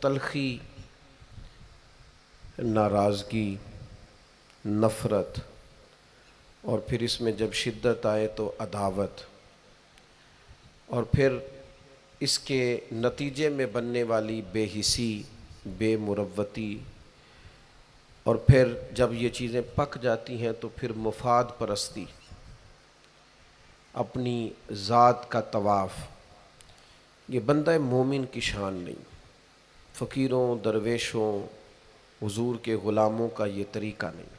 تلخی، ناراضگی، نفرت، اور پھر اس میں جب شدت آئے تو عداوت، اور پھر اس کے نتیجے میں بننے والی بے حسی، بے مروتی، اور پھر جب یہ چیزیں پک جاتی ہیں تو پھر مفاد پرستی، اپنی ذات کا طواف، یہ بندہ مومن کی شان نہیں۔ فقیروں، درویشوں، حضور کے غلاموں کا یہ طریقہ نہیں۔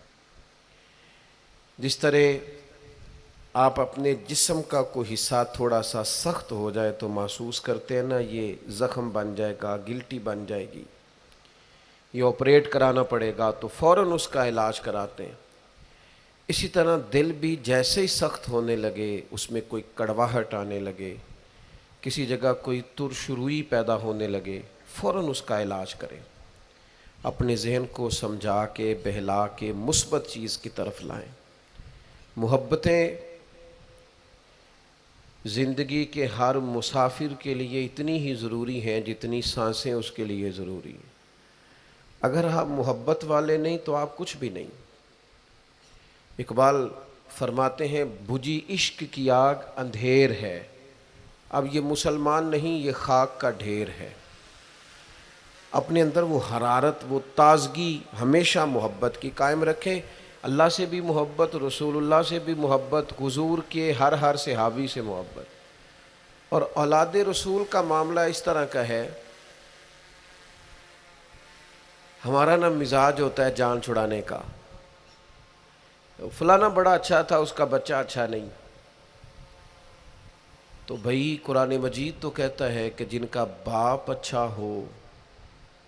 جس طرح آپ اپنے جسم کا کوئی حصہ تھوڑا سا سخت ہو جائے تو محسوس کرتے ہیں نا، یہ زخم بن جائے گا، گلٹی بن جائے گی، یہ آپریٹ کرانا پڑے گا، تو فوراً اس کا علاج کراتے ہیں۔ اسی طرح دل بھی جیسے ہی سخت ہونے لگے، اس میں کوئی کڑواہٹ آنے لگے، کسی جگہ کوئی ترشروئی پیدا ہونے لگے، فوراً اس کا علاج کریں، اپنے ذہن کو سمجھا کے بہلا کے مثبت چیز کی طرف لائیں۔ محبتیں زندگی کے ہر مسافر کے لیے اتنی ہی ضروری ہیں جتنی سانسیں اس کے لیے ضروری ہیں۔ اگر آپ محبت والے نہیں تو آپ کچھ بھی نہیں۔ اقبال فرماتے ہیں بجھی عشق کی آگ اندھیر ہے، اب یہ مسلمان نہیں، یہ خاک کا ڈھیر ہے۔ اپنے اندر وہ حرارت، وہ تازگی ہمیشہ محبت کی قائم رکھیں۔ اللہ سے بھی محبت، رسول اللہ سے بھی محبت، حضور کے ہر صحابی سے محبت۔ اور اولاد رسول کا معاملہ اس طرح کا ہے، ہمارا نا مزاج ہوتا ہے جان چھڑانے کا، فلانا بڑا اچھا تھا، اس کا بچہ اچھا نہیں، تو بھائی قرآن مجید تو کہتا ہے کہ جن کا باپ اچھا ہو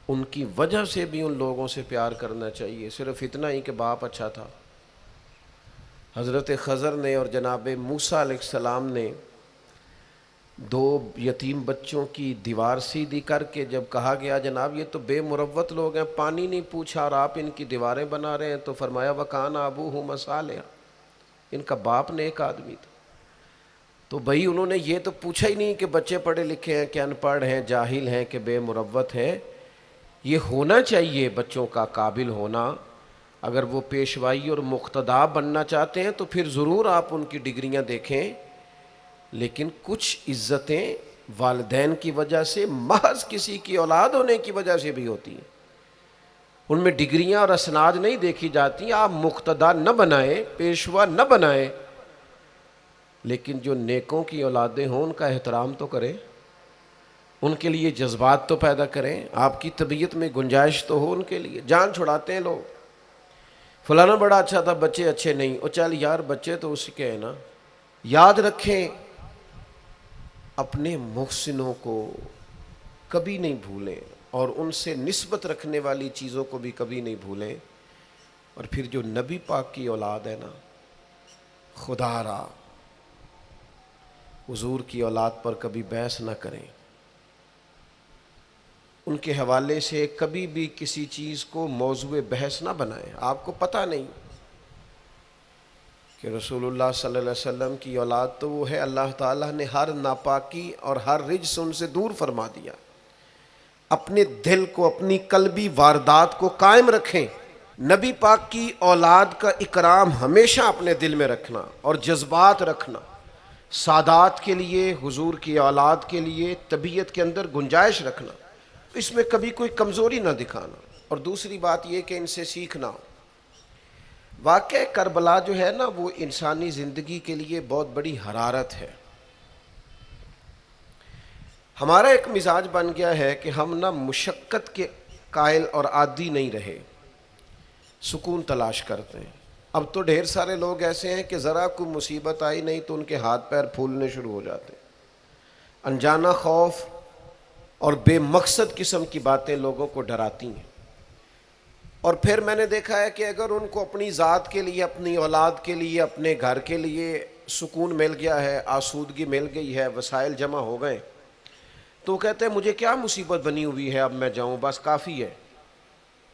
ان کی وجہ سے بھی ان لوگوں سے پیار کرنا چاہیے، صرف اتنا ہی کہ باپ اچھا تھا۔ حضرت خضر نے اور جناب موسیٰ علیہ السلام نے دو یتیم بچوں کی دیوار سیدھی کر کے جب کہا گیا جناب یہ تو بے مروت لوگ ہیں، پانی نہیں پوچھا اور آپ ان کی دیواریں بنا رہے ہیں، تو فرمایا وَكَانَ أَبُوهُمَا صَالِحًا، ان کا باپ نیک آدمی تھا۔ تو بھائی انہوں نے یہ تو پوچھا ہی نہیں کہ بچے پڑھے لکھے ہیں کہ ان پڑھ ہیں، جاہل ہیں کہ بے مروت ہیں۔ یہ ہونا چاہیے بچوں کا قابل ہونا۔ اگر وہ پیشوائی اور مقتدا بننا چاہتے ہیں تو پھر ضرور آپ ان کی ڈگریاں دیکھیں، لیکن کچھ عزتیں والدین کی وجہ سے، محض کسی کی اولاد ہونے کی وجہ سے بھی ہوتی ہیں، ان میں ڈگریاں اور اسناد نہیں دیکھی جاتی۔ آپ مقتدا نہ بنائیں، پیشوا نہ بنائیں، لیکن جو نیکوں کی اولادیں ہوں ان کا احترام تو کریں، ان کے لیے جذبات تو پیدا کریں، آپ کی طبیعت میں گنجائش تو ہو ان کے لیے۔ جان چھڑاتے ہیں لوگ، فلانا بڑا اچھا تھا، بچے اچھے نہیں، او چل یار بچے تو اسی کے ہیں نا۔ یاد رکھیں اپنے محسنوں کو کبھی نہیں بھولیں، اور ان سے نسبت رکھنے والی چیزوں کو بھی کبھی نہیں بھولیں۔ اور پھر جو نبی پاک کی اولاد ہے نا، خدا را حضور کی اولاد پر کبھی بحث نہ کریں، ان کے حوالے سے کبھی بھی کسی چیز کو موضوع بحث نہ بنائیں۔ آپ کو پتہ نہیں کہ رسول اللہ صلی اللہ علیہ وسلم کی اولاد تو وہ ہے، اللہ تعالیٰ نے ہر ناپاکی اور ہر رجس ان سے دور فرما دیا۔ اپنے دل کو، اپنی قلبی واردات کو قائم رکھیں۔ نبی پاک کی اولاد کا اکرام ہمیشہ اپنے دل میں رکھنا اور جذبات رکھنا، سادات کے لیے، حضور کی اولاد کے لیے طبیعت کے اندر گنجائش رکھنا، اس میں کبھی کوئی کمزوری نہ دکھانا۔ اور دوسری بات یہ کہ ان سے سیکھنا۔ واقعہ کربلا جو ہے نا، وہ انسانی زندگی کے لیے بہت بڑی حرارت ہے۔ ہمارا ایک مزاج بن گیا ہے کہ ہم نہ مشقت کے قائل اور عادی نہیں رہے، سکون تلاش کرتے ہیں۔ اب تو ڈھیر سارے لوگ ایسے ہیں کہ ذرا کوئی مصیبت آئی نہیں تو ان کے ہاتھ پیر پھولنے شروع ہو جاتے ہیں۔ انجانہ خوف اور بے مقصد قسم کی باتیں لوگوں کو ڈراتی ہیں۔ اور پھر میں نے دیکھا ہے کہ اگر ان کو اپنی ذات کے لیے، اپنی اولاد کے لیے، اپنے گھر کے لیے سکون مل گیا ہے، آسودگی مل گئی ہے، وسائل جمع ہو گئے، تو کہتے ہیں مجھے کیا مصیبت بنی ہوئی ہے، اب میں جاؤں، بس کافی ہے۔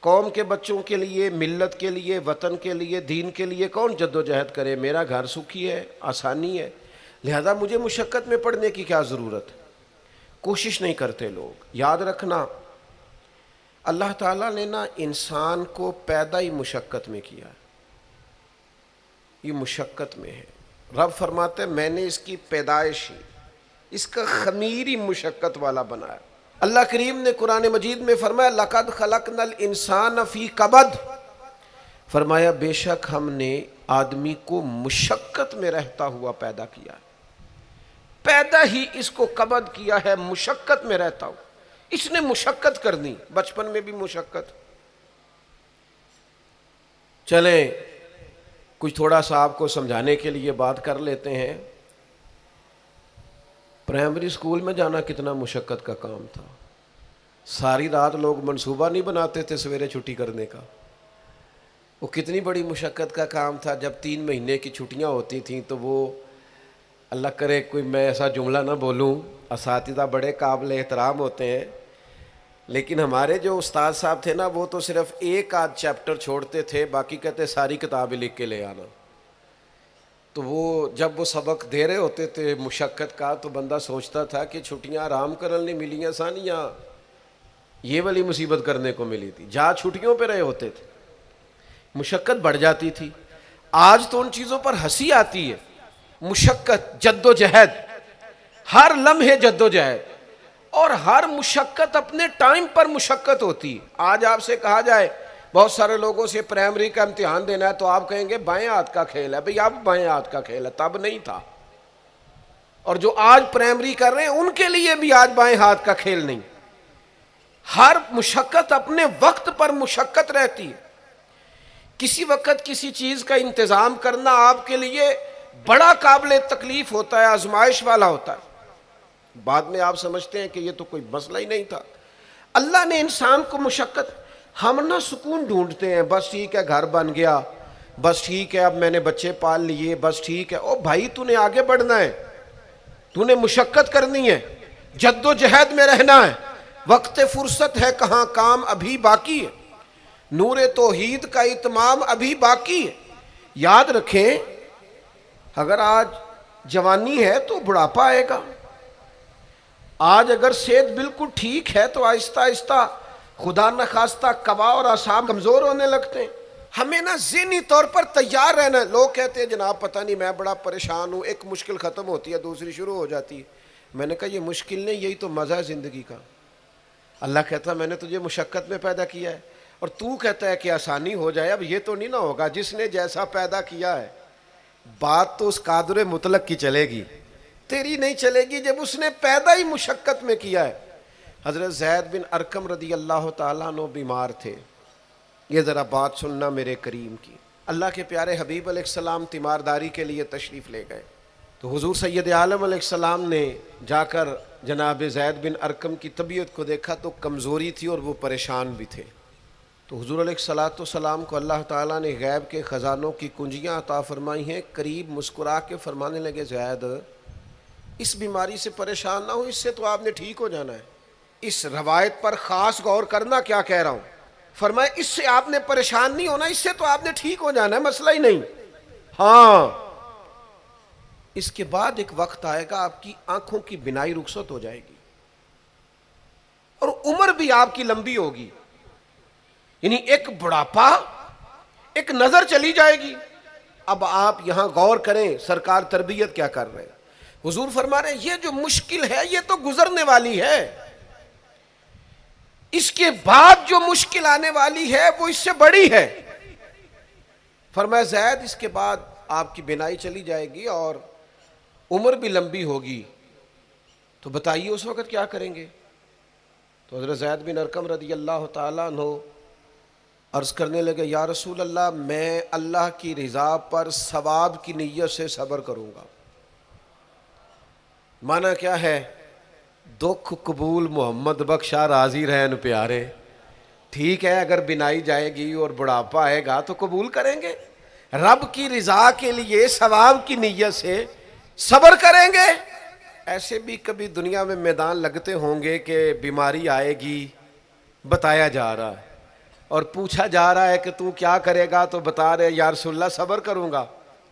قوم کے بچوں کے لیے، ملت کے لیے، وطن کے لیے، دین کے لیے کون جد و جہد کرے، میرا گھر سکھی ہے، آسانی ہے، لہذا مجھے مشقت میں پڑنے کی کیا ضرورت ہے۔ کوشش نہیں کرتے لوگ۔ یاد رکھنا اللہ تعالیٰ نے نا انسان کو پیدا ہی مشقت میں کیا، یہ مشقت میں ہے۔ رب فرماتے ہیں میں نے اس کی پیدائش ہی، اس کا خمیر ہی مشقت والا بنایا۔ اللہ کریم نے قرآن مجید میں فرمایا لَقَدْ خَلَقْنَا الْإِنسَانَ فِي قَبَدٍ، فرمایا بے شک ہم نے آدمی کو مشقت میں رہتا ہوا پیدا کیا ہے، پیدا ہی اس کو قبض کیا ہے، مشقت میں رہتا ہوں۔ اس نے مشقت کرنی، بچپن میں بھی مشقت۔ چلیں کچھ تھوڑا سا آپ کو سمجھانے کے لیے بات کر لیتے ہیں۔ پرائمری اسکول میں جانا کتنا مشقت کا کام تھا، ساری رات لوگ منصوبہ نہیں بناتے تھے سویرے چھٹی کرنے کا، وہ کتنی بڑی مشقت کا کام تھا۔ جب 3 مہینے کی چھٹیاں ہوتی تھیں تو وہ، اللہ کرے کوئی میں ایسا جملہ نہ بولوں، اساتذہ بڑے قابل احترام ہوتے ہیں، لیکن ہمارے جو استاد صاحب تھے نا وہ تو صرف ایک آدھ چیپٹر چھوڑتے تھے، باقی کہتے ساری کتابیں لکھ کے لے آنا۔ تو وہ جب وہ سبق دے رہے ہوتے تھے مشقت کا تو بندہ سوچتا تھا کہ چھٹیاں آرام کرنے ملیاں سانیاں یہ والی مصیبت کرنے کو ملی تھی، جہاں چھٹیوں پہ رہے ہوتے تھے، مشقت بڑھ جاتی تھی۔ آج تو ان چیزوں پر ہنسی آتی ہے، مشقت، جد و جہد، ہر لمحے جد و جہد، اور ہر مشقت اپنے ٹائم پر مشقت ہوتی ہے۔ آج آپ سے کہا جائے بہت سارے لوگوں سے پرائمری کا امتحان دینا ہے تو آپ کہیں گے بائیں ہاتھ کا کھیل ہے، بھئی اب بائیں ہاتھ کا کھیل ہے، تب نہیں تھا۔ اور جو آج پرائمری کر رہے ہیں ان کے لیے بھی آج بائیں ہاتھ کا کھیل نہیں۔ ہر مشقت اپنے وقت پر مشقت رہتی ہے۔ کسی وقت کسی چیز کا انتظام کرنا آپ کے لیے بڑا قابل تکلیف ہوتا ہے، آزمائش والا ہوتا ہے، بعد میں آپ سمجھتے ہیں کہ یہ تو کوئی مسئلہ ہی نہیں تھا۔ اللہ نے انسان کو مشقت، ہم نہ سکون ڈھونڈتے ہیں، بس ٹھیک ہے گھر بن گیا، بس ٹھیک ہے اب میں نے بچے پال لیے، بس ٹھیک ہے۔ او بھائی تو نے آگے بڑھنا ہے، تو نے مشقت کرنی ہے، جد و جہد میں رہنا ہے، وقت فرصت ہے کہاں، کام ابھی باقی ہے، نور توحید کا اتمام ابھی باقی ہے۔ یاد رکھیں اگر آج جوانی ہے تو بڑھاپا آئے گا، آج اگر صحت بالکل ٹھیک ہے تو آہستہ آہستہ خدا نخواستہ قوا اور اعصاب کمزور ہونے لگتے ہیں۔ ہمیں نا ذہنی طور پر تیار رہنا ہے۔ لوگ کہتے ہیں جناب پتہ نہیں میں بڑا پریشان ہوں، ایک مشکل ختم ہوتی ہے دوسری شروع ہو جاتی ہے۔ میں نے کہا یہ مشکل نہیں، یہی تو مزہ ہے زندگی کا۔ اللہ کہتا ہے میں نے تجھے مشقت میں پیدا کیا ہے، اور تو کہتا ہے کہ آسانی ہو جائے۔ اب یہ تو نہیں نہ ہوگا، جس نے جیسا پیدا کیا ہے بات تو اس قادر مطلق کی چلے گی، تیری نہیں چلے گی جب اس نے پیدا ہی مشقت میں کیا ہے۔ حضرت زید بن ارقم رضی اللہ تعالیٰ عنہ بیمار تھے، یہ ذرا بات سننا میرے کریم کی۔ اللہ کے پیارے حبیب علیہ السلام تیمارداری کے لیے تشریف لے گئے تو حضور سید عالم علیہ السلام نے جا کر جناب زید بن ارقم کی طبیعت کو دیکھا تو کمزوری تھی اور وہ پریشان بھی تھے۔ تو حضور علیہ الصلوۃ والسلام کو اللہ تعالیٰ نے غیب کے خزانوں کی کنجیاں عطا فرمائی ہیں۔ قریب مسکرا کے فرمانے لگے زید اس بیماری سے پریشان نہ ہو، اس سے تو آپ نے ٹھیک ہو جانا ہے۔ اس روایت پر خاص غور کرنا کیا کہہ رہا ہوں، فرمایا اس سے آپ نے پریشان نہیں ہونا، اس سے تو آپ نے ٹھیک ہو جانا ہے، مسئلہ ہی نہیں۔ ہاں اس کے بعد ایک وقت آئے گا آپ کی آنکھوں کی بینائی رخصت ہو جائے گی اور عمر بھی آپ کی لمبی ہوگی، یعنی ایک بڑھاپا، ایک نظر چلی جائے گی۔ اب آپ یہاں غور کریں سرکار تربیت کیا کر رہے ہیں۔ حضور فرما رہے ہیں یہ جو مشکل ہے یہ تو گزرنے والی ہے، اس کے بعد جو مشکل آنے والی ہے وہ اس سے بڑی ہے۔ فرمایا زید اس کے بعد آپ کی بینائی چلی جائے گی اور عمر بھی لمبی ہوگی، تو بتائیے اس وقت کیا کریں گے۔ تو حضرت زید بن ارقم رضی اللہ تعالیٰ عنہ عرض کرنے لگے یا رسول اللہ میں اللہ کی رضا پر ثواب کی نیت سے صبر کروں گا۔ معنی کیا ہے، دکھ قبول محمد بخشا راضی رہن پیارے۔ ٹھیک ہے اگر بینائی جائے گی اور بڑھاپا آئے گا تو قبول کریں گے، رب کی رضا کے لیے ثواب کی نیت سے صبر کریں گے۔ ایسے بھی کبھی دنیا میں میدان لگتے ہوں گے کہ بیماری آئے گی، بتایا جا رہا ہے اور پوچھا جا رہا ہے کہ تو کیا کرے گا، تو بتا رہے یا رسول اللہ صبر کروں گا،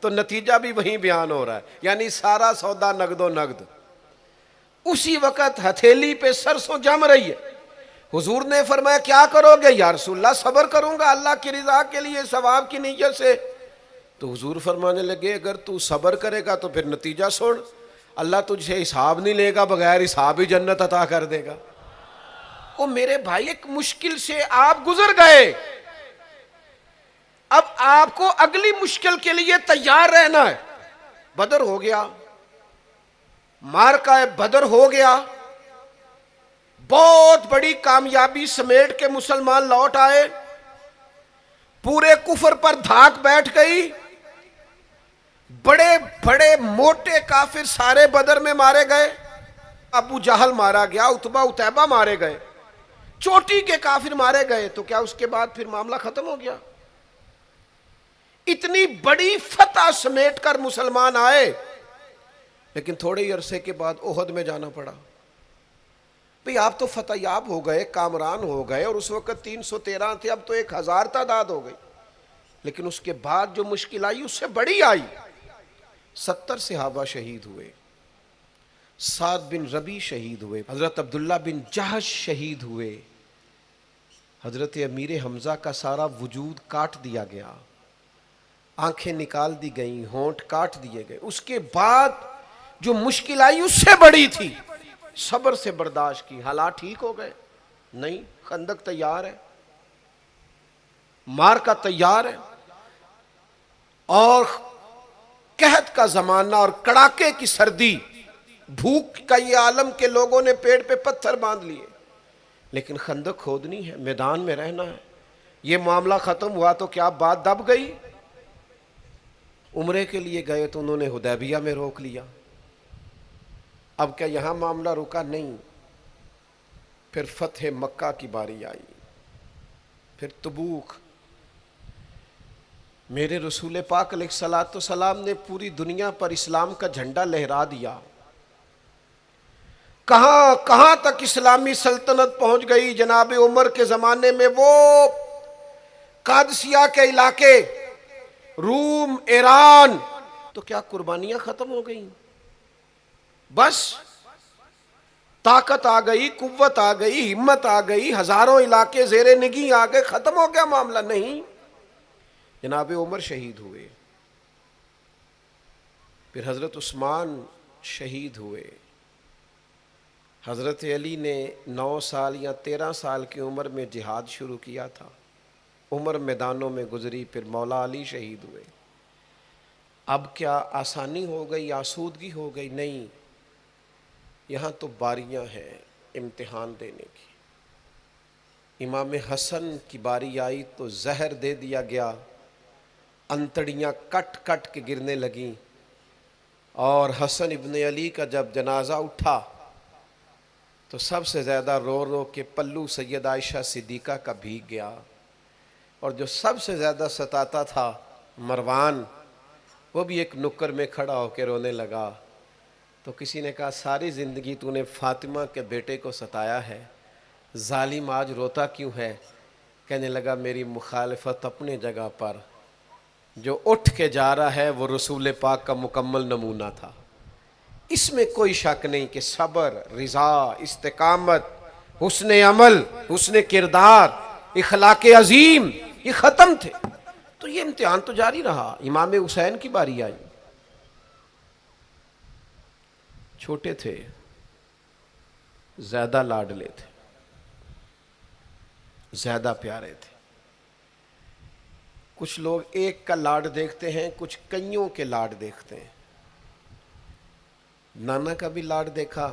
تو نتیجہ بھی وہیں بیان ہو رہا ہے، یعنی سارا سودا نقد و نقد۔ اسی وقت ہتھیلی پہ سرسوں جم رہی ہے، حضور نے فرمایا کیا کرو گے؟ یا رسول اللہ صبر کروں گا اللہ کی رضا کے لیے ثواب کی نیت سے۔ تو حضور فرمانے لگے اگر تو صبر کرے گا تو پھر نتیجہ سن، اللہ تجھ سے حساب نہیں لے گا، بغیر حساب ہی جنت عطا کر دے گا۔ او میرے بھائی، ایک مشکل سے آپ گزر گئے، اب آپ کو اگلی مشکل کے لیے تیار رہنا ہے۔ بدر ہو گیا، معرکہ بدر ہو گیا، بہت بڑی کامیابی سمیٹ کے مسلمان لوٹ آئے، پورے کفر پر دھاک بیٹھ گئی، بڑے بڑے موٹے کافر سارے بدر میں مارے گئے، ابو جہل مارا گیا، عتبہ عتیبہ مارے گئے، چوٹی کے کافر مارے گئے، تو کیا اس کے بعد پھر معاملہ ختم ہو گیا؟ اتنی بڑی فتح سمیٹ کر مسلمان آئے، لیکن تھوڑے ہی عرصے کے بعد احد میں جانا پڑا۔ بھئی آپ تو فتح یاب ہو گئے، کامران ہو گئے، اور اس وقت 313 تھے، اب تو 1000 تعداد ہو گئی، لیکن اس کے بعد جو مشکل آئی اس سے بڑی آئی۔ 70 صحابہ شہید ہوئے، سعد بن ربیع شہید ہوئے، حضرت عبداللہ بن جہش شہید ہوئے، حضرت امیر حمزہ کا سارا وجود کاٹ دیا گیا، آنکھیں نکال دی گئیں، ہونٹ کاٹ دیے گئے۔ اس کے بعد جو مشکل آئی اس سے بڑی تھی، صبر سے برداشت کی۔ حالات ٹھیک ہو گئے؟ نہیں، خندق تیار ہے، معرکہ تیار ہے، اور قحط کا زمانہ اور کڑاکے کی سردی، بھوک کا یہ عالم کے لوگوں نے پیڑ پہ پتھر باندھ لیے، لیکن خندق کھودنی ہے، میدان میں رہنا ہے۔ یہ معاملہ ختم ہوا تو کیا بات دب گئی؟ عمرے کے لیے گئے تو انہوں نے حدیبیہ میں روک لیا۔ اب کیا یہاں معاملہ رکا؟ نہیں، پھر فتح مکہ کی باری آئی، پھر تبوک۔ میرے رسول پاک علیہ الصلوۃ والسلام نے پوری دنیا پر اسلام کا جھنڈا لہرا دیا۔ کہاں کہاں تک اسلامی سلطنت پہنچ گئی۔ جناب عمر کے زمانے میں وہ قادسیہ کے علاقے، روم، ایران، تو کیا قربانیاں ختم ہو گئیں؟ بس طاقت آ گئی، قوت آ گئی، ہمت آ گئی، ہزاروں علاقے زیر نگیں آ گئے، ختم ہو گیا معاملہ؟ نہیں، جناب عمر شہید ہوئے، پھر حضرت عثمان شہید ہوئے، حضرت علی نے 9 سال یا 13 سال کی عمر میں جہاد شروع کیا تھا، عمر میدانوں میں گزری، پھر مولا علی شہید ہوئے۔ اب کیا آسانی ہو گئی، آسودگی ہو گئی؟ نہیں، یہاں تو باریاں ہیں امتحان دینے کی۔ امام حسن کی باری آئی تو زہر دے دیا گیا، انتڑیاں کٹ کٹ کے گرنے لگیں، اور حسن ابن علی کا جب جنازہ اٹھا تو سب سے زیادہ رو رو کے پلو سید عائشہ صدیقہ کا بھیگ گیا، اور جو سب سے زیادہ ستاتا تھا مروان، وہ بھی ایک نکر میں کھڑا ہو کے رونے لگا۔ تو کسی نے کہا ساری زندگی تو نے فاطمہ کے بیٹے کو ستایا ہے، ظالم آج روتا کیوں ہے؟ کہنے لگا میری مخالفت اپنے جگہ پر، جو اٹھ کے جا رہا ہے وہ رسول پاک کا مکمل نمونہ تھا۔ اس میں کوئی شک نہیں کہ صبر، رضا، استقامت، حسن عمل، حسن کردار، اخلاق عظیم، یہ ختم تھے۔ تو یہ امتحان تو جاری رہا۔ امام حسین کی باری آئی، چھوٹے تھے، زیادہ لاڈلے تھے، زیادہ پیارے تھے۔ کچھ لوگ ایک کا لاڈ دیکھتے ہیں، کچھ کئیوں کے لاڈ دیکھتے ہیں۔ نانا کا بھی لاڈ دیکھا،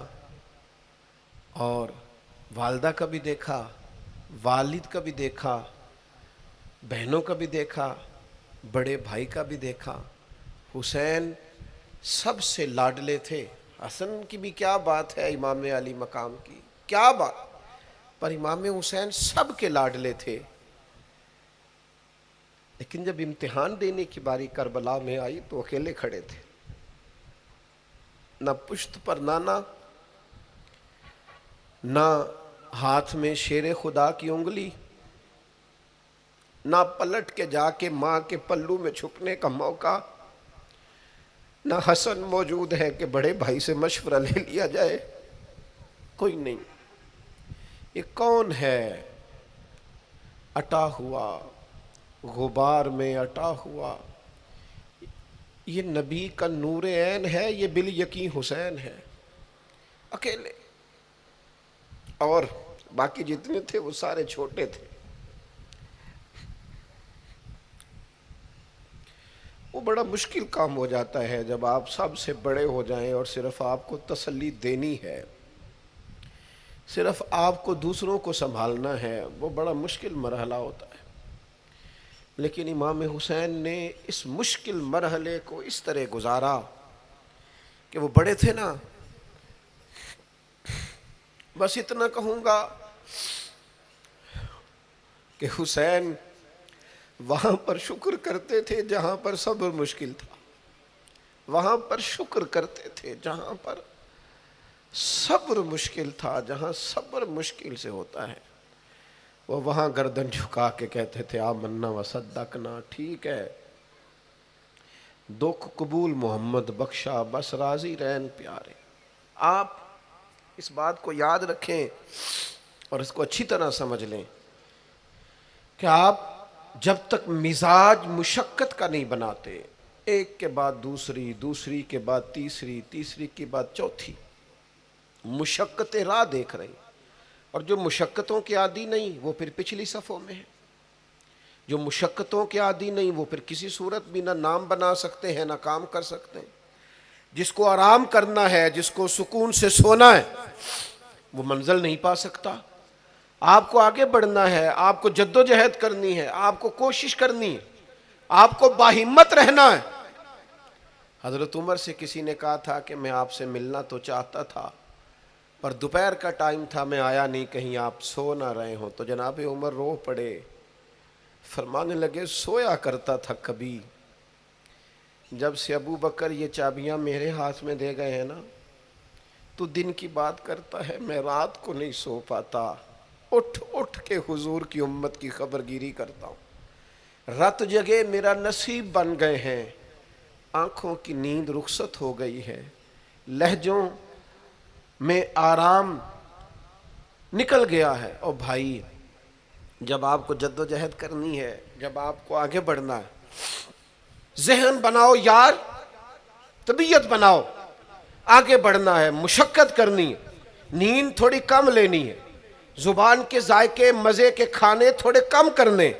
اور والدہ کا بھی دیکھا، والد کا بھی دیکھا، بہنوں کا بھی دیکھا، بڑے بھائی کا بھی دیکھا۔ حسین سب سے لاڈلے تھے۔ حسن کی بھی کیا بات ہے، امام علی مقام کی کیا بات، پر امام حسین سب کے لاڈلے تھے۔ لیکن جب امتحان دینے کی باری کربلا میں آئی تو اکیلے کھڑے تھے، نہ پشت پر نانا، نہ ہاتھ میں شیر خدا کی انگلی، نہ پلٹ کے جا کے ماں کے پلو میں چھپنے کا موقع، نہ حسن موجود ہے کہ بڑے بھائی سے مشورہ لے لیا جائے، کوئی نہیں۔ یہ کون ہے اٹا ہوا، غبار میں اٹا ہوا؟ یہ نبی کا نور عین ہے، یہ بالیقین حسین ہے اکیلے، اور باقی جتنے تھے وہ سارے چھوٹے تھے۔ وہ بڑا مشکل کام ہو جاتا ہے جب آپ سب سے بڑے ہو جائیں اور صرف آپ کو تسلی دینی ہے، صرف آپ کو دوسروں کو سنبھالنا ہے، وہ بڑا مشکل مرحلہ ہوتا ہے۔ لیکن امام حسین نے اس مشکل مرحلے کو اس طرح گزارا کہ وہ بڑے تھے نا، بس اتنا کہوں گا کہ حسین وہاں پر شکر کرتے تھے جہاں پر صبر مشکل تھا، وہاں پر شکر کرتے تھے جہاں پر صبر مشکل تھا، جہاں صبر مشکل سے ہوتا ہے وہ وہاں گردن جھکا کے کہتے تھے آمنا وصدقنا، ٹھیک ہے دکھ قبول محمد بخشا، بس راضی رہن پیارے۔ آپ اس بات کو یاد رکھیں اور اس کو اچھی طرح سمجھ لیں کہ آپ جب تک مزاج مشقت کا نہیں بناتے، ایک کے بعد دوسری، دوسری کے بعد تیسری، تیسری کے بعد چوتھی مشقت راہ دیکھ رہے ہیں، اور جو مشقتوں کے عادی نہیں وہ پھر پچھلی صفوں میں ہے، جو مشقتوں کے عادی نہیں وہ پھر کسی صورت بھی نہ نام بنا سکتے ہیں نہ کام کر سکتے ہیں۔ جس کو آرام کرنا ہے، جس کو سکون سے سونا ہے، وہ منزل نہیں پا سکتا۔ آپ کو آگے بڑھنا ہے، آپ کو جد و جہد کرنی ہے، آپ کو کوشش کرنی ہے، آپ کو باہمت رہنا ہے۔ حضرت عمر سے کسی نے کہا تھا کہ میں آپ سے ملنا تو چاہتا تھا پر دوپہر کا ٹائم تھا، میں آیا نہیں، کہیں آپ سو نہ رہے ہوں۔ تو جناب عمر رو پڑے، فرمانے لگے سویا کرتا تھا کبھی، جب سے ابو بکر یہ چابیاں میرے ہاتھ میں دے گئے ہیں نا، تو دن کی بات کرتا ہے میں رات کو نہیں سو پاتا، اٹھ اٹھ کے حضور کی امت کی خبرگیری کرتا ہوں، رت جگہ میرا نصیب بن گئے ہیں، آنکھوں کی نیند رخصت ہو گئی ہے، لہجوں میں آرام نکل گیا ہے۔ اور بھائی جب آپ کو جد و جہد کرنی ہے، جب آپ کو آگے بڑھنا ہے، ذہن بناؤ یار، طبیعت بناؤ، آگے بڑھنا ہے، مشقت کرنی ہے، نیند تھوڑی کم لینی ہے، زبان کے ذائقے مزے کے کھانے تھوڑے کم کرنے۔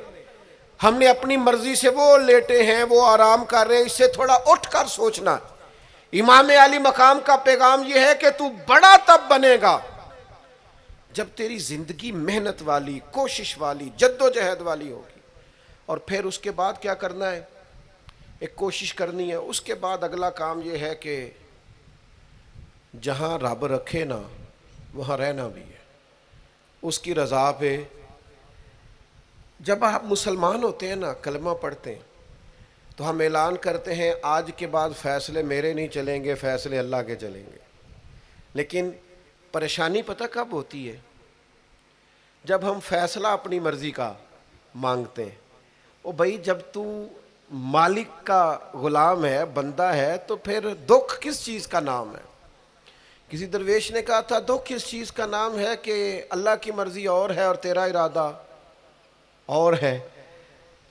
ہم نے اپنی مرضی سے وہ لیٹے ہیں، وہ آرام کر رہے ہیں، اس سے تھوڑا اٹھ کر سوچنا۔ امام علی مقام کا پیغام یہ ہے کہ تو بڑا تب بنے گا جب تیری زندگی محنت والی، کوشش والی، جد و جہد والی ہوگی۔ اور پھر اس کے بعد کیا کرنا ہے؟ ایک کوشش کرنی ہے، اس کے بعد اگلا کام یہ ہے کہ جہاں رب رکھے نا وہاں رہنا بھی ہے، اس کی رضا پہ۔ جب آپ مسلمان ہوتے ہیں نا، کلمہ پڑھتے ہیں، تو ہم اعلان کرتے ہیں آج کے بعد فیصلے میرے نہیں چلیں گے، فیصلے اللہ کے چلیں گے۔ لیکن پریشانی پتہ کب ہوتی ہے؟ جب ہم فیصلہ اپنی مرضی کا مانگتے ہیں۔ او بھائی جب تو مالک کا غلام ہے، بندہ ہے، تو پھر دکھ کس چیز کا نام ہے؟ کسی درویش نے کہا تھا دکھ کس چیز کا نام ہے کہ اللہ کی مرضی اور ہے اور تیرا ارادہ اور ہے۔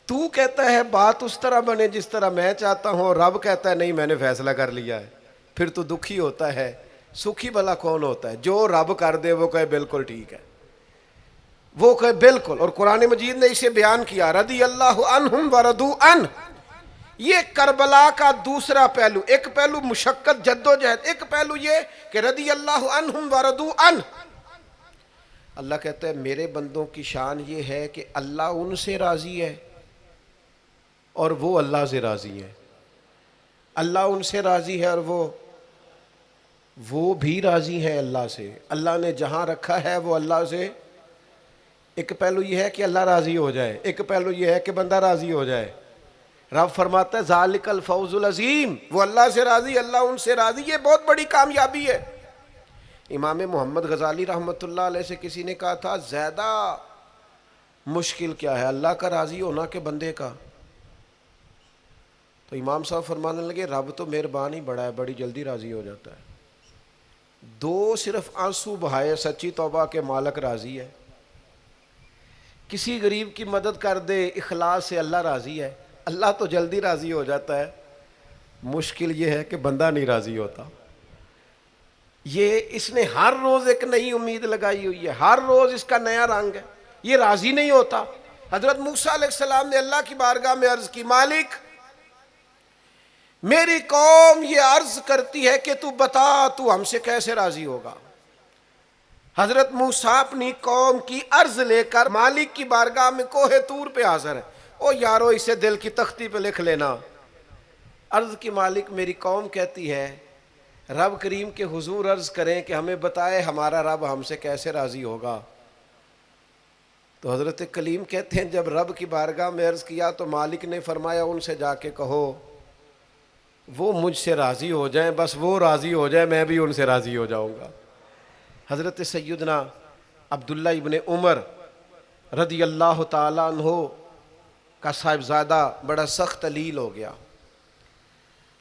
تو کہتا ہے بات اس طرح بنے جس طرح میں چاہتا ہوں، اور رب کہتا ہے نہیں میں نے فیصلہ کر لیا ہے، پھر تو دکھی ہوتا ہے۔ سکھی بھلا کون ہوتا ہے؟ جو رب کر دے وہ کہے بالکل ٹھیک ہے، وہ کہے بالکل۔ اور قرآن مجید نے اسے بیان کیا، رضی اللہ عنہم ورضوا عنہ۔ یہ کربلا کا دوسرا پہلو، ایک پہلو مشقت جد و جہد، ایک پہلو یہ کہ رضی اللہ عنہم ورضوا عنہ۔ اللہ کہتا ہے میرے بندوں کی شان یہ ہے کہ اللہ ان سے راضی ہے اور وہ اللہ سے راضی ہے۔ اللہ ان سے راضی ہے اور وہ بھی راضی ہیں اللہ سے۔ اللہ نے جہاں رکھا ہے وہ اللہ سے، ایک پہلو یہ ہے کہ اللہ راضی ہو جائے، ایک پہلو یہ ہے کہ بندہ راضی ہو جائے۔ رب فرماتا ہے ذالک الفوز العظیم، وہ اللہ سے راضی، اللہ ان سے راضی، یہ بہت بڑی کامیابی ہے۔ امام محمد غزالی رحمۃ اللہ علیہ سے کسی نے کہا تھا زیادہ مشکل کیا ہے، اللہ کا راضی ہونا کہ بندے کا؟ تو امام صاحب فرمانے لگے رب تو مہربان ہی بڑا ہے، بڑی جلدی راضی ہو جاتا ہے۔ دو صرف آنسو بہائے، سچی توبہ کے مالک راضی ہے۔ کسی غریب کی مدد کر دے اخلاص سے، اللہ راضی ہے۔ اللہ تو جلدی راضی ہو جاتا ہے، مشکل یہ ہے کہ بندہ نہیں راضی ہوتا۔ یہ اس نے ہر روز ایک نئی امید لگائی ہوئی ہے، ہر روز اس کا نیا رنگ ہے، یہ راضی نہیں ہوتا۔ حضرت موسیٰ علیہ السلام نے اللہ کی بارگاہ میں عرض کی، مالک میری قوم یہ عرض کرتی ہے کہ تو بتا تو ہم سے کیسے راضی ہوگا۔ حضرت موسیٰ اپنی قوم کی عرض لے کر مالک کی بارگاہ میں کوہ طور پہ حاضر ہے۔ او یارو اسے دل کی تختی پہ لکھ لینا۔ عرض کی مالک میری قوم کہتی ہے رب کریم کے حضور عرض کریں کہ ہمیں بتائے ہمارا رب ہم سے کیسے راضی ہوگا۔ تو حضرت کلیم کہتے ہیں جب رب کی بارگاہ میں عرض کیا تو مالک نے فرمایا ان سے جا کے کہو وہ مجھ سے راضی ہو جائیں، بس وہ راضی ہو جائیں میں بھی ان سے راضی ہو جاؤں گا۔ حضرت سیدنا عبداللہ ابن عمر رضی اللہ تعالیٰ عنہ کا صاحبزادہ بڑا سخت علیل ہو گیا۔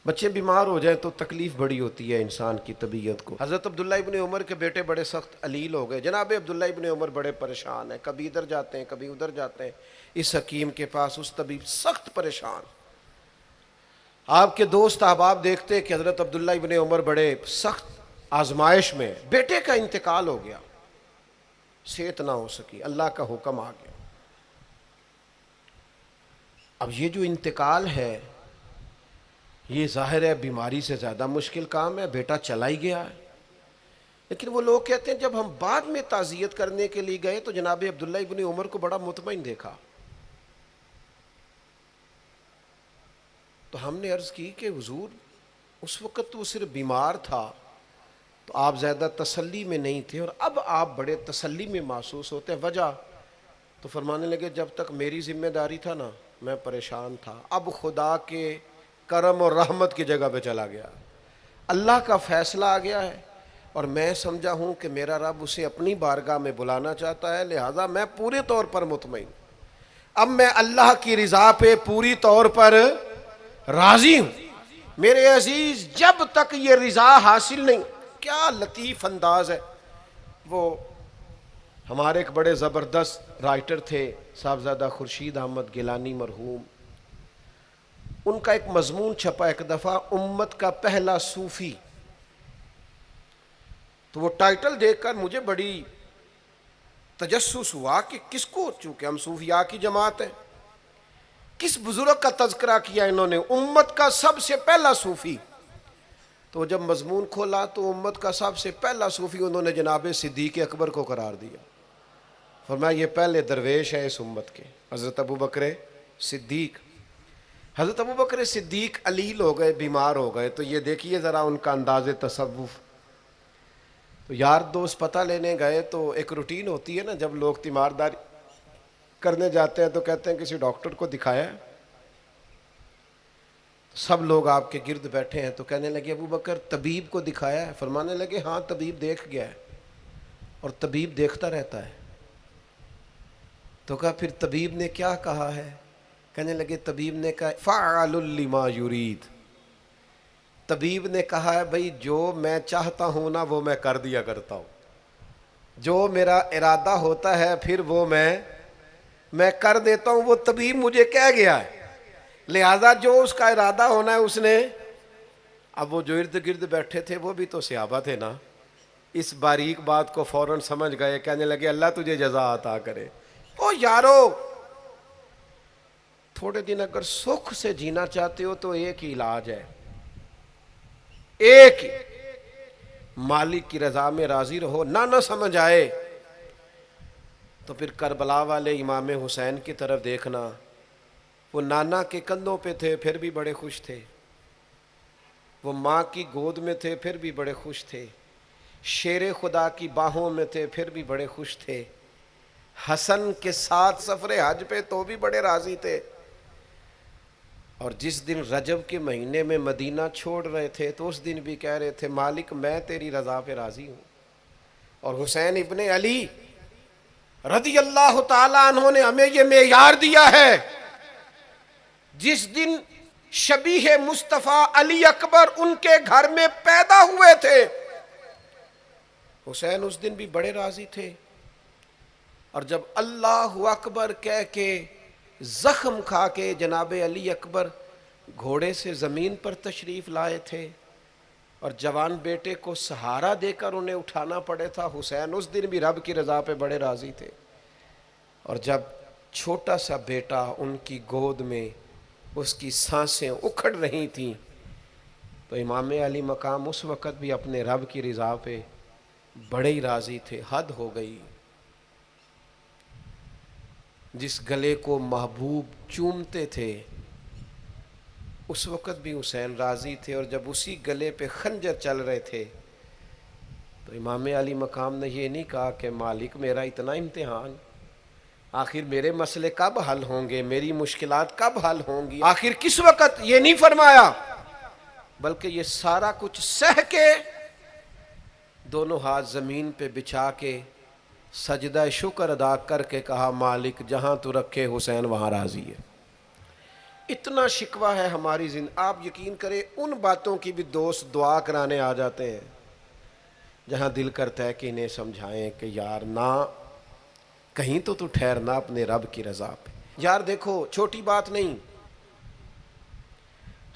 بچے بیمار ہو جائیں تو تکلیف بڑی ہوتی ہے انسان کی طبیعت کو۔ حضرت عبداللہ ابن عمر کے بیٹے بڑے سخت علیل ہو گئے۔ جناب عبداللہ ابن عمر بڑے پریشان ہیں، کبھی ادھر جاتے ہیں کبھی ادھر جاتے ہیں، اس حکیم کے پاس اس طبیب، سخت پریشان۔ آپ کے دوست احباب دیکھتے کہ حضرت عبداللہ ابن عمر بڑے سخت آزمائش میں، بیٹے کا انتقال ہو گیا، صحت نہ ہو سکی، اللہ کا حکم آ گیا۔ اب یہ جو انتقال ہے یہ ظاہر ہے بیماری سے زیادہ مشکل کام ہے، بیٹا چلا ہی گیا ہے۔ لیکن وہ لوگ کہتے ہیں جب ہم بعد میں تعزیت کرنے کے لیے گئے تو جناب عبداللہ ابن عمر کو بڑا مطمئن دیکھا۔ تو ہم نے عرض کی کہ حضور اس وقت تو وہ صرف بیمار تھا تو آپ زیادہ تسلی میں نہیں تھے، اور اب آپ بڑے تسلی میں محسوس ہوتے ہیں، وجہ؟ تو فرمانے لگے جب تک میری ذمہ داری تھا نا میں پریشان تھا، اب خدا کے کرم اور رحمت کی جگہ پہ چلا گیا، اللہ کا فیصلہ آ گیا ہے، اور میں سمجھا ہوں کہ میرا رب اسے اپنی بارگاہ میں بلانا چاہتا ہے، لہٰذا میں پورے طور پر مطمئن، اب میں اللہ کی رضا پہ پوری طور پر راضی ہوں۔ میرے عزیز جب تک یہ رضا حاصل نہیں، کیا لطیف انداز ہے۔ وہ ہمارے ایک بڑے زبردست رائٹر تھے صاحبزادہ خورشید احمد گیلانی مرحوم، ان کا ایک مضمون چھپا ایک دفعہ، امت کا پہلا صوفی۔ تو وہ ٹائٹل دیکھ کر مجھے بڑی تجسس ہوا کہ کس کو، چونکہ ہم صوفیاء کی جماعت ہیں، کس بزرگ کا تذکرہ کیا انہوں نے، امت کا سب سے پہلا صوفی۔ تو جب مضمون کھولا تو امت کا سب سے پہلا صوفی انہوں نے جناب صدیق اکبر کو قرار دیا، فرمایا یہ پہلے درویش ہے اس امت کے، حضرت ابو بکر صدیق۔ حضرت ابو بکر صدیق علیل ہو گئے، بیمار ہو گئے، تو یہ دیکھیے ذرا ان کا انداز تصوف۔ تو یار دوست پتہ لینے گئے تو ایک روٹین ہوتی ہے نا، جب لوگ تیمارداری کرنے جاتے ہیں تو کہتے ہیں کسی ڈاکٹر کو دکھایا ہے، سب لوگ آپ کے گرد بیٹھے ہیں، تو کہنے لگے ابو بکر طبیب کو دکھایا ہے؟ فرمانے لگے ہاں طبیب دیکھ گیا ہے، اور طبیب دیکھتا رہتا ہے۔ تو کہا پھر طبیب نے کیا کہا ہے؟ کہنے لگے طبیب نے کہا فعال لما یرید، طبیب نے کہا ہے بھئی جو میں چاہتا ہوں نا وہ میں کر دیا کرتا ہوں، جو میرا ارادہ ہوتا ہے پھر وہ میں کر دیتا ہوں، وہ طبیب مجھے کہہ گیا ہے، لہذا جو اس کا ارادہ ہونا ہے اس نے۔ اب وہ جو ارد گرد بیٹھے تھے وہ بھی تو صحابہ تھے نا، اس باریک بات کو فوراً سمجھ گئے، کہنے لگے اللہ تجھے جزا عطا کرے۔ او یارو تھوڑے دن اگر سکھ سے جینا چاہتے ہو تو ایک ہی علاج ہے، ایک ہی، مالک کی رضا میں راضی رہو، نہ سمجھ آئے تو پھر کربلا والے امام حسین کی طرف دیکھنا، وہ نانا کے کندھوں پہ تھے پھر بھی بڑے خوش تھے، وہ ماں کی گود میں تھے پھر بھی بڑے خوش تھے، شیر خدا کی باہوں میں تھے پھر بھی بڑے خوش تھے، حسن کے ساتھ سفر حج پہ تو بھی بڑے راضی تھے، اور جس دن رجب کے مہینے میں مدینہ چھوڑ رہے تھے تو اس دن بھی کہہ رہے تھے مالک میں تیری رضا پہ راضی ہوں۔ اور حسین ابن علی رضی اللہ تعالیٰ عنہ نے ہمیں یہ معیار دیا ہے، جس دن شبیہ مصطفیٰ علی اکبر ان کے گھر میں پیدا ہوئے تھے حسین اس دن بھی بڑے راضی تھے، اور جب اللہ اکبر کہہ کے زخم کھا کے جناب علی اکبر گھوڑے سے زمین پر تشریف لائے تھے اور جوان بیٹے کو سہارا دے کر انہیں اٹھانا پڑے تھا، حسین اس دن بھی رب کی رضا پہ بڑے راضی تھے۔ اور جب چھوٹا سا بیٹا ان کی گود میں اس کی سانسیں اکھڑ رہی تھیں تو امام علی مقام اس وقت بھی اپنے رب کی رضا پہ بڑے ہی راضی تھے۔ حد ہو گئی، جس گلے کو محبوب چومتے تھے اس وقت بھی حسین راضی تھے، اور جب اسی گلے پہ خنجر چل رہے تھے تو امام علی مقام نے یہ نہیں کہا کہ مالک میرا اتنا امتحان، آخر میرے مسئلے کب حل ہوں گے، میری مشکلات کب حل ہوں گی، آخر کس وقت، یہ نہیں فرمایا، بلکہ یہ سارا کچھ سہ کے دونوں ہاتھ زمین پہ بچھا کے سجدہ شکر ادا کر کے کہا مالک جہاں تو رکھے حسین وہاں راضی ہے۔ اتنا شکوہ ہے ہماری زندگی، آپ یقین کریں ان باتوں کی بھی دوست دعا کرانے آ جاتے ہیں جہاں دل کرتا ہے کہ انہیں سمجھائیں کہ یار نہ کہیں تو ٹھہرنا اپنے رب کی رضا پہ۔ یار دیکھو چھوٹی بات نہیں،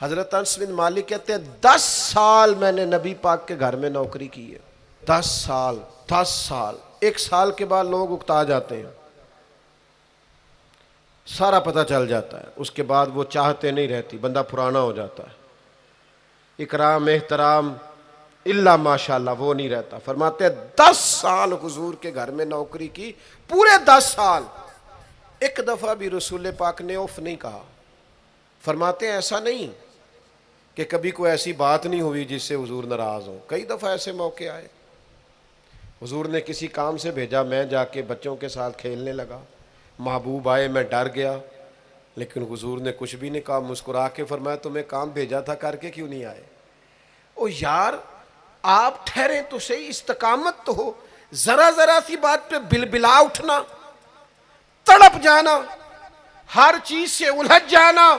حضرت انس بن مالک کہتے ہیں 10 سال میں نے نبی پاک کے گھر میں نوکری کی ہے، 10 سال، 10 سال، 1 سال کے بعد لوگ اکتا جاتے ہیں، سارا پتہ چل جاتا ہے، اس کے بعد وہ چاہتے نہیں رہتی، بندہ پرانا ہو جاتا ہے، اکرام احترام الا ماشاءاللہ وہ نہیں رہتا۔ فرماتے ہیں 10 سال حضور کے گھر میں نوکری کی، پورے 10 سال ایک دفعہ بھی رسول پاک نے اف نہیں کہا۔ فرماتے ہیں ایسا نہیں کہ کبھی کوئی ایسی بات نہیں ہوئی جس سے حضور ناراض ہوں، کئی دفعہ ایسے موقع آئے، حضور نے کسی کام سے بھیجا، میں جا کے بچوں کے ساتھ کھیلنے لگا، محبوب آئے، میں ڈر گیا، لیکن حضور نے کچھ بھی نہیں کہا، مسکرا کے فرمایا تمہیں کام بھیجا تھا کر کے کیوں نہیں آئے؟ او یار آپ ٹھہریں تو صحیح، استقامت تو ہو، ذرا ذرا سی بات پہ بلبلا اٹھنا، تڑپ جانا، ہر چیز سے الجھ جانا،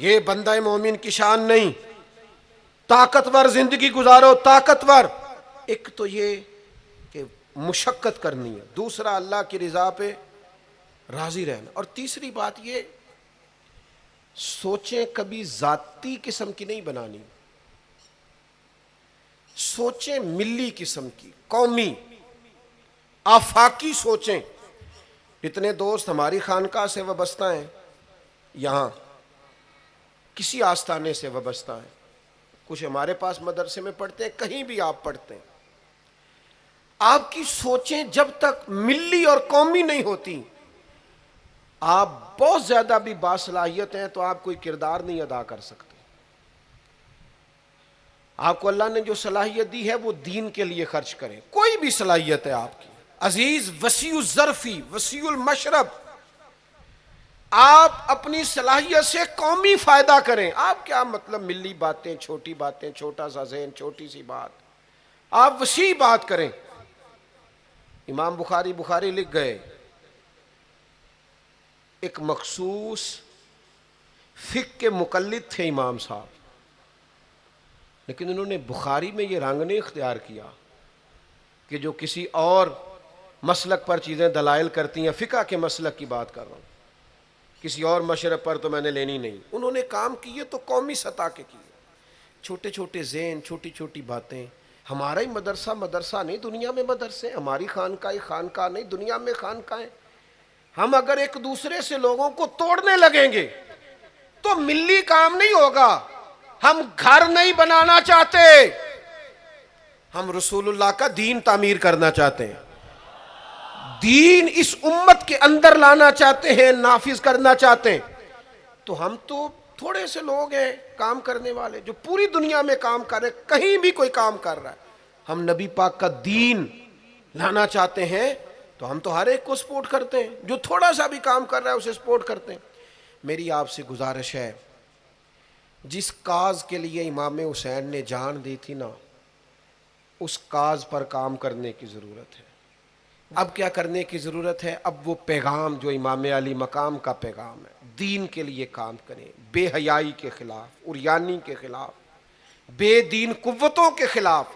یہ بندہ مومن کی شان نہیں۔ طاقتور زندگی گزارو، طاقتور، ایک تو یہ کہ مشقت کرنی ہے، دوسرا اللہ کی رضا پہ راضی رہنا، اور تیسری بات یہ سوچیں کبھی ذاتی قسم کی نہیں بنانی، سوچیں ملی قسم کی، قومی آفاقی سوچیں۔ اتنے دوست ہماری خانقاہ سے وابستہ ہیں، یہاں کسی آستانے سے وابستہ ہیں، کچھ ہمارے پاس مدرسے میں پڑھتے ہیں، کہیں بھی آپ پڑھتے ہیں، آپ کی سوچیں جب تک ملی اور قومی نہیں ہوتی، آپ بہت زیادہ بھی باصلاحیت ہیں تو آپ کوئی کردار نہیں ادا کر سکتے۔ آپ کو اللہ نے جو صلاحیت دی ہے وہ دین کے لیے خرچ کریں، کوئی بھی صلاحیت ہے آپ کی، عزیز وسیع الظرفی وسیع المشرب، آپ اپنی صلاحیت سے قومی فائدہ کریں۔ آپ کیا مطلب ملی باتیں، چھوٹی باتیں، چھوٹا سا ذہن، چھوٹی سی بات، آپ وسیع بات کریں۔ امام بخاری لکھ گئے، ایک مخصوص فقہ کے مقلد تھے امام صاحب، لیکن انہوں نے بخاری میں یہ رنگ نہیں اختیار کیا کہ جو کسی اور مسلک پر چیزیں دلائل کرتی ہیں، فقہ کے مسلک کی بات کر رہا ہوں، کسی اور مشرب پر تو میں نے لینی نہیں۔ انہوں نے کام کیے تو قومی سطح کے کیے، چھوٹے چھوٹے ذہن، چھوٹی چھوٹی باتیں۔ ہمارا ہی مدرسہ نہیں، دنیا میں مدرسے، ہماری خانقاہ نہیں، دنیا میں خانقاہیں۔ ہم اگر ایک دوسرے سے لوگوں کو توڑنے لگیں گے تو ملی کام نہیں ہوگا۔ ہم گھر نہیں بنانا چاہتے، ہم رسول اللہ کا دین تعمیر کرنا چاہتے ہیں، دین اس امت کے اندر لانا چاہتے ہیں، نافذ کرنا چاہتے ہیں۔ تو ہم تو تھوڑے سے لوگ ہیں کام کرنے والے جو پوری دنیا میں کام کر رہے ہیں، کہیں بھی کوئی کام کر رہا ہے، ہم نبی پاک کا دین لانا چاہتے ہیں تو ہم تو ہر ایک کو سپورٹ کرتے ہیں، جو تھوڑا سا بھی کام کر رہا ہے اسے سپورٹ کرتے ہیں۔ میری آپ سے گزارش ہے، جس کاز کے لیے امام حسین نے جان دی تھی نا، اس کاز پر کام کرنے کی ضرورت ہے۔ اب کیا کرنے کی ضرورت ہے؟ اب وہ پیغام جو امام علی مقام کا پیغام ہے، دین کے لیے کام کریں، بے حیائی کے خلاف، عریانی کے خلاف، بے دین قوتوں کے خلاف،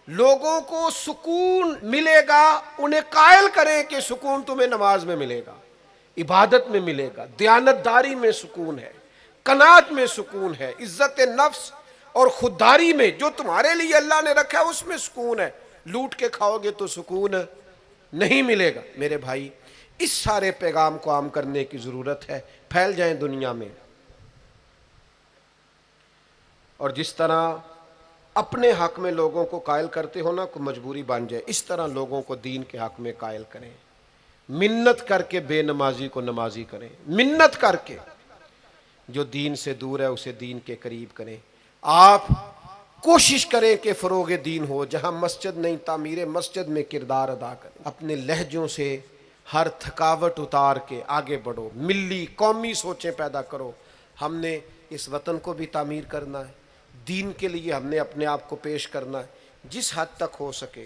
لوگوں کو سکون ملے گا، انہیں قائل کریں کہ سکون تمہیں نماز میں ملے گا، عبادت میں ملے گا، دیانتداری میں سکون ہے، قناعت میں سکون ہے، عزت نفس اور خودداری میں جو تمہارے لیے اللہ نے رکھا ہے اس میں سکون ہے، لوٹ کے کھاؤ گے تو سکون نہیں ملے گا۔ میرے بھائی، اس سارے پیغام کو عام کرنے کی ضرورت ہے، پھیل جائیں دنیا میں، اور جس طرح اپنے حق میں لوگوں کو قائل کرتے ہو نا، کوئی مجبوری بن جائے، اس طرح لوگوں کو دین کے حق میں قائل کریں، منت کر کے بے نمازی کو نمازی کریں، منت کر کے جو دین سے دور ہے اسے دین کے قریب کریں۔ آپ کوشش کریں کہ فروغ دین ہو، جہاں مسجد نہیں تعمیر مسجد میں کردار ادا کریں، اپنے لہجوں سے ہر تھکاوٹ اتار کے آگے بڑھو، ملی قومی سوچیں پیدا کرو۔ ہم نے اس وطن کو بھی تعمیر کرنا ہے، دین کے لیے ہم نے اپنے آپ کو پیش کرنا ہے جس حد تک ہو سکے،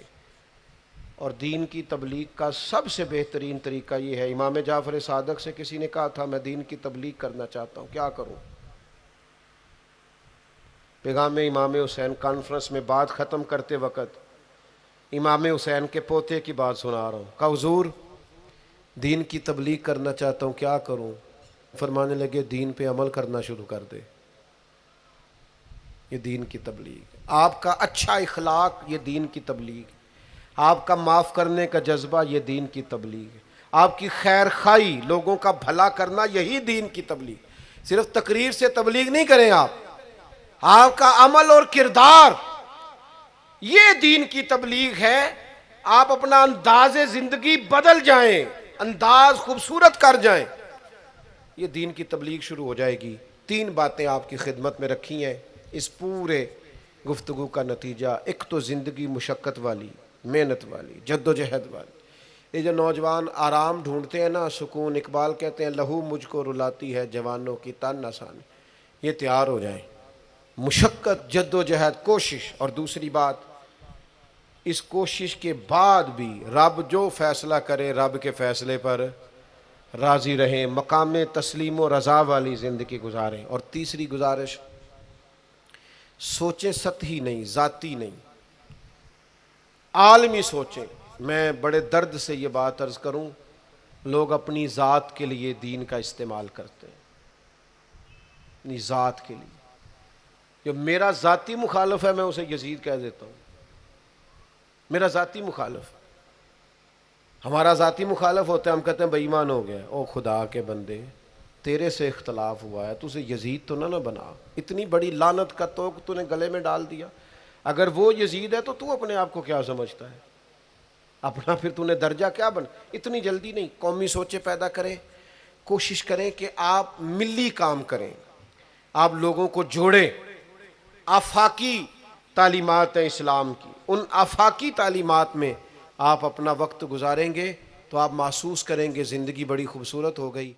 اور دین کی تبلیغ کا سب سے بہترین طریقہ یہ ہے۔ امام جعفر صادق سے کسی نے کہا تھا میں دین کی تبلیغ کرنا چاہتا ہوں، کیا کروں؟ پیغام امام حسین کانفرنس میں بات ختم کرتے وقت امام حسین کے پوتے کی بات سنا رہا ہوں، کہا حضور دین کی تبلیغ کرنا چاہتا ہوں، کیا کروں؟ فرمانے لگے دین پہ عمل کرنا شروع کر دے، یہ دین کی تبلیغ۔ آپ کا اچھا اخلاق یہ دین کی تبلیغ، آپ کا معاف کرنے کا جذبہ یہ دین کی تبلیغ، آپ کی خیر خواہی لوگوں کا بھلا کرنا یہی دین کی تبلیغ۔ صرف تقریر سے تبلیغ نہیں کریں آپ کا عمل اور کردار یہ دین کی تبلیغ ہے۔ آپ اپنا انداز زندگی بدل جائیں، انداز خوبصورت کر جائیں، یہ دین کی تبلیغ شروع ہو جائے گی۔ 3 باتیں آپ کی خدمت میں رکھی ہیں اس پورے گفتگو کا نتیجہ۔ ایک تو زندگی مشقت والی، محنت والی، جد و جہد والی۔ یہ جو نوجوان آرام ڈھونڈتے ہیں نا، سکون، اقبال کہتے ہیں لہو مجھ کو رلاتی ہے جوانوں کی تن آسانی، یہ تیار ہو جائیں۔ مشقت، جد و جہد، کوشش، اور دوسری بات اس کوشش کے بعد بھی رب جو فیصلہ کرے رب کے فیصلے پر راضی رہیں، مقام تسلیم و رضا والی زندگی گزاریں۔ اور تیسری گزارش، سوچیں سطحی نہیں، ذاتی نہیں، عالمی سوچیں۔ میں بڑے درد سے یہ بات عرض کروں، لوگ اپنی ذات کے لیے دین کا استعمال کرتے ہیں، اپنی ذات کے لیے۔ جو میرا ذاتی مخالف ہے میں اسے یزید کہہ دیتا ہوں، میرا ذاتی مخالف۔ ہمارا ذاتی مخالف ہوتا ہے ہم کہتے ہیں بے ایمان ہو گیا۔ او خدا کے بندے، تیرے سے اختلاف ہوا ہے تو اسے یزید تو نہ بنا، اتنی بڑی لعنت کا توق تو نے گلے میں ڈال دیا۔ اگر وہ یزید ہے تو اپنے آپ کو کیا سمجھتا ہے؟ اپنا پھر تو نے درجہ کیا بن؟ اتنی جلدی نہیں، قومی سوچیں پیدا کریں، کوشش کریں کہ آپ ملی کام کریں، آپ لوگوں کو جوڑیں۔ آفاقی تعلیمات ہیں اسلام کی، ان آفاقی تعلیمات میں آپ اپنا وقت گزاریں گے تو آپ محسوس کریں گے زندگی بڑی خوبصورت ہو گئی۔